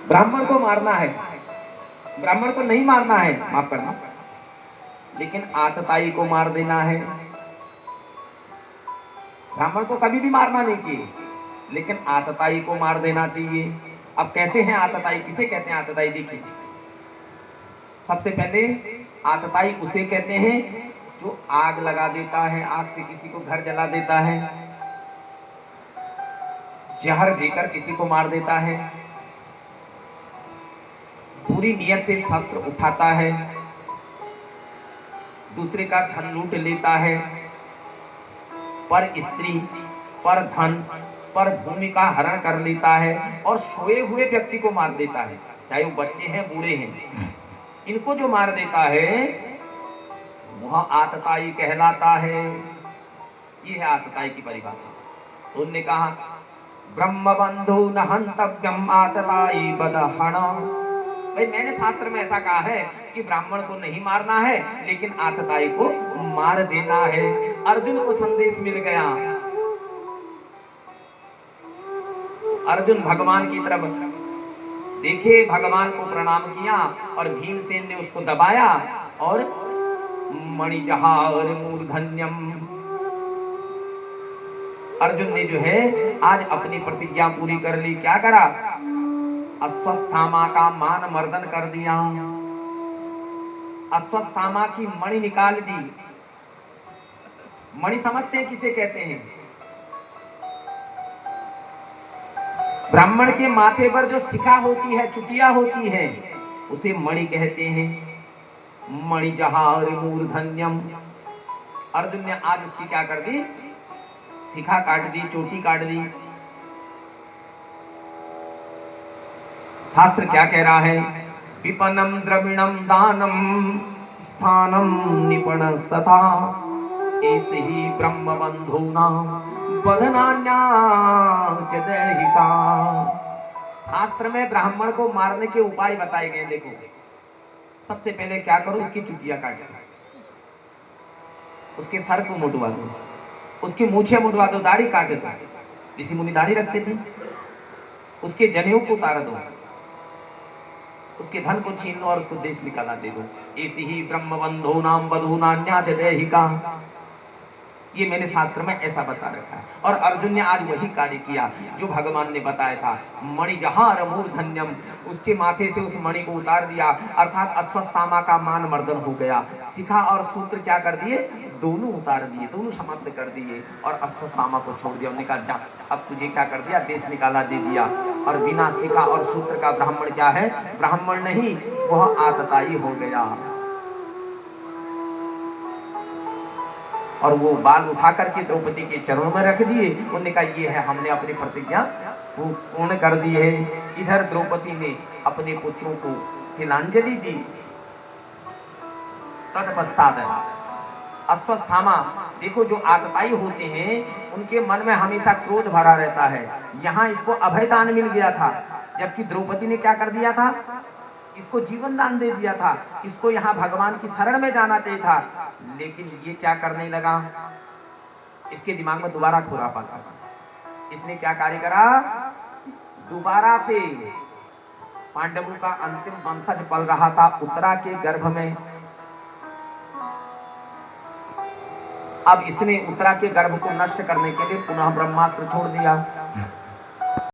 ब्राह्मण को मारना है, ब्राह्मण को नहीं मारना है, माफ करना, लेकिन आतताई को मार देना है। ब्राह्मण को कभी भी मारना नहीं चाहिए, लेकिन आतताई को मार देना चाहिए। अब कैसे हैं आतताई, किसे कहते हैं आतताई? देखिए, सबसे पहले आतताई उसे कहते हैं जो आग लगा देता है, आग से किसी को घर जला देता है, जहर देकर किसी को मार देता है, पूरी नियत से शस्त्र उठाता है, दूसरे का धन लूट लेता है, पर स्त्री, पर धन, पर भूमि का हरण कर लेता है और सोए हुए व्यक्ति को मार देता है, चाहे वो बच्चे हैं बूढ़े हैं, इनको जो मार देता है वह आतताई कहलाता है। ये है आतताई की परिभाषा। तो उन्होंने कहा ब्रह्म बंधु न हंतव्यम आतताई बदहण। भाई मैंने शास्त्र में ऐसा कहा है कि ब्राह्मण को नहीं मारना है, लेकिन आतताई को मार देना है। अर्जुन को संदेश मिल गया, अर्जुन भगवान की तरफ देखे, भगवान को प्रणाम किया और भीमसेन ने उसको दबाया और मणिजहार मूर्धन्यम, अर्जुन ने जो है आज अपनी प्रतिज्ञा पूरी कर ली। क्या करा? अश्वत्थामा का मान मर्दन कर दिया, अश्वत्थामा की मणि निकाल दी। मणि समझते हैं किसे कहते हैं? ब्राह्मण के माथे पर जो शिखा होती है, चुटिया होती है, उसे मणि कहते हैं। मणिजहार मूर्धन्यम, अर्जुन ने आज उसकी क्या कर दी? शिखा काट दी, चोटी काट दी। शास्त्र क्या कह रहा है? विपनम द्रविणम दानम स्थानम निपण सता ऐसे ही ब्रह्म बंधुना बधनान्या च दैहिका। शास्त्र में ब्राह्मण को मारने के उपाय बताए गए। देखो, सबसे पहले क्या करो? उसकी चुटिया काट दो, उसके सर को मुड़वा दो, उसकी मूछें मुड़वा दो, दाढ़ी काट दो, ऋषि मुनि दाढ़ी रखते थे, उसके जनेऊ को उतार दो, उसके धन को छीन लो और उसको देश निकाला दे दो। ऐसी ही ब्रह्म बंधो नाम बधूनान्या च दैहिका। ये मैंने शास्त्र में ऐसा बता रखा है और अर्जुन ने आज वही कार्य किया जो भगवान ने बताया था। मणिजहार मूर्धन्यम, उसके माथे से उस मणि को उतार दिया, अर्थात अश्वत्थामा का मान मर्दन हो गया। शिखा और सूत्र क्या कर दिए? दोनों उतार दिए, दोनों समाप्त कर दिए और अश्वत्थामा को छोड़ दिया। उन्होंने कहा जा, अब तुझे क्या कर दिया? देश निकाला दे दिया। और बिना शिखा और सूत्र का ब्राह्मण क्या है? ब्राह्मण नहीं, वह आतताई हो गया। और वो बाल उठा करके द्रौपदी के चरणों में रख दिए। उन्होंने कहा ये है, हमने अपनी प्रतिज्ञा वो पूर्ण कर दी है। इधर द्रौपदी ने अपने पुत्रों को तिलांजलि दी। तत्पश्चात अश्वत्थामा, देखो जो आतताई होते हैं उनके मन में हमेशा क्रोध भरा रहता है। यहाँ इसको अभयदान मिल गया था, जबकि द्रौपदी ने क्या कर दिया था? इसको जीवन दान दे दिया था। इसको यहाँ भगवान की शरण में जाना चाहिए था, लेकिन ये क्या करने लगा? इसके दिमाग में दोबारा खुरापात आ गया। इसने क्या कार्य करा? दोबारा से पांडवों का अंतिम वंशज पल रहा था उत्तरा के गर्भ में। अब इसने उत्तरा के गर्भ को नष्ट करने के लिए पुनः ब्रह्मास्त्र छोड़ दिया।